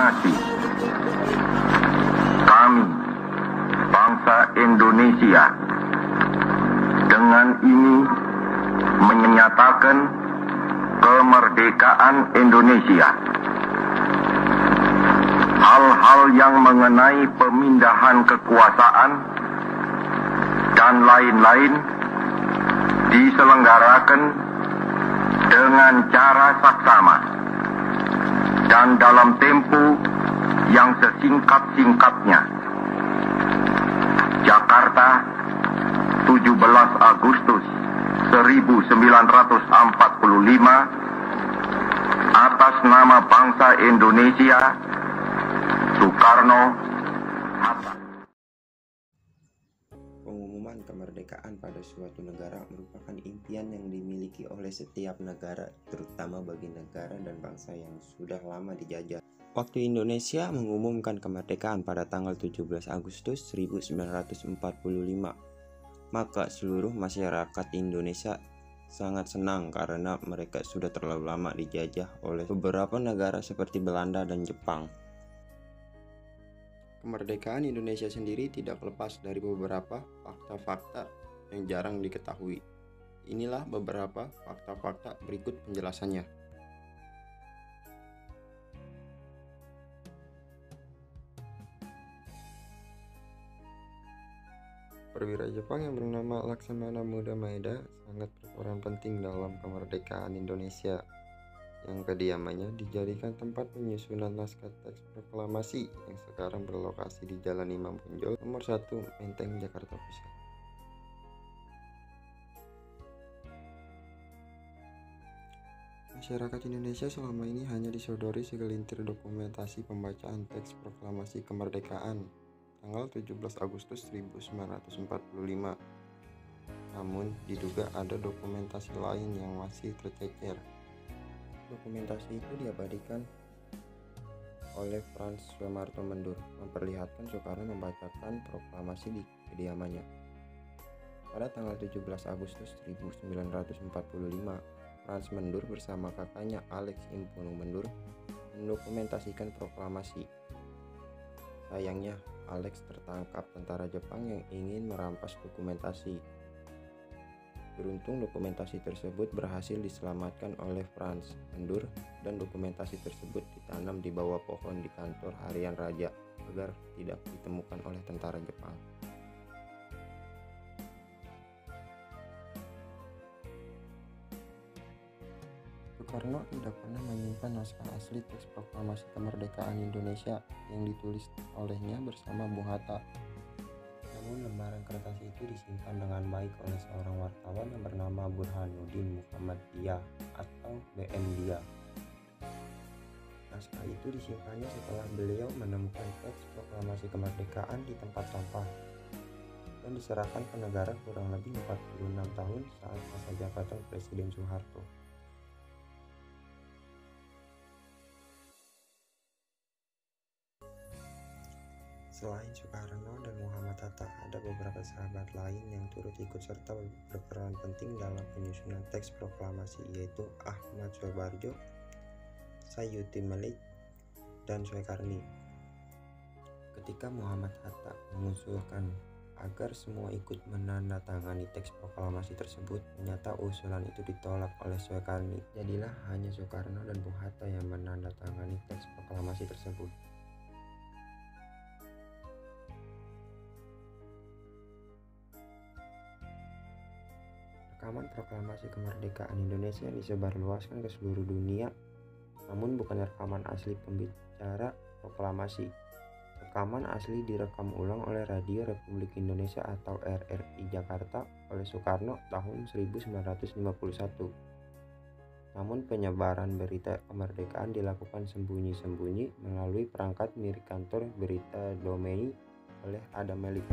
proklamasi. Kami, bangsa Indonesia, dengan ini menyatakan kemerdekaan Indonesia. Hal-hal yang mengenai pemindahan kekuasaan dan lain-lain diselenggarakan dengan cara saksama dan dalam tempo yang sesingkat-singkatnya. Jakarta, 17 Agustus 1945, atas nama bangsa Indonesia, Soekarno Hatta. Pengumuman kemerdekaan pada suatu negara merupakan impian yang dimiliki oleh setiap negara, terutama bagi negara dan bangsa yang sudah lama dijajah. Waktu Indonesia mengumumkan kemerdekaan pada tanggal 17 Agustus 1945, maka seluruh masyarakat Indonesia sangat senang karena mereka sudah terlalu lama dijajah oleh beberapa negara seperti Belanda dan Jepang. Kemerdekaan Indonesia sendiri tidak lepas dari beberapa fakta-fakta yang jarang diketahui. Inilah beberapa fakta-fakta berikut penjelasannya. Perwira Jepang yang bernama Laksamana Muda Maeda sangat berperan penting dalam kemerdekaan Indonesia, yang kediamannya dijadikan tempat penyusunan naskah teks proklamasi yang sekarang berlokasi di Jalan Imam Bonjol nomor 1 Menteng, Jakarta Pusat. Masyarakat Indonesia selama ini hanya disodori segelintir dokumentasi pembacaan teks proklamasi kemerdekaan tanggal 17 Agustus 1945. Namun diduga ada dokumentasi lain yang masih tercecer. Dokumentasi itu diabadikan oleh Frans Sumarto Mendur, memperlihatkan Soekarno membacakan proklamasi di kediamannya. Pada tanggal 17 Agustus 1945, Frans Mendur bersama kakaknya Alex Impono Mendur mendokumentasikan proklamasi. Sayangnya, Alex tertangkap tentara Jepang yang ingin merampas dokumentasi. Beruntung dokumentasi tersebut berhasil diselamatkan oleh Frans Mendur dan dokumentasi tersebut ditanam di bawah pohon di kantor harian raja agar tidak ditemukan oleh tentara Jepang. Soekarno tidak pernah menyimpan naskah asli teks proklamasi kemerdekaan Indonesia yang ditulis olehnya bersama Bung Hatta. Namun lembaran kertas itu disimpan dengan baik oleh seorang wartawan yang bernama Burhanuddin Muhammadiyah atau BM Dia. Naskah itu disimpannya setelah beliau menemukan teks proklamasi kemerdekaan di tempat sampah dan diserahkan ke negara kurang lebih 46 tahun saat masa jabatan Presiden Soeharto. Selain Soekarno dan Muhammad Hatta, ada beberapa sahabat lain yang turut ikut serta berperan penting dalam penyusunan teks proklamasi, yaitu Ahmad Soebarjo, Sayuti Malik, dan Soekarni. Ketika Muhammad Hatta mengusulkan agar semua ikut menandatangani teks proklamasi tersebut, ternyata usulan itu ditolak oleh Soekarni. Jadilah hanya Soekarno dan Bung Hatta yang menandatangani teks proklamasi tersebut. Rekaman proklamasi kemerdekaan Indonesia disebarluaskan ke seluruh dunia, namun bukan rekaman asli pembicara proklamasi. Rekaman asli direkam ulang oleh Radio Republik Indonesia atau RRI Jakarta oleh Soekarno tahun 1951. Namun penyebaran berita kemerdekaan dilakukan sembunyi-sembunyi melalui perangkat milik kantor berita Domei oleh Adam Malik.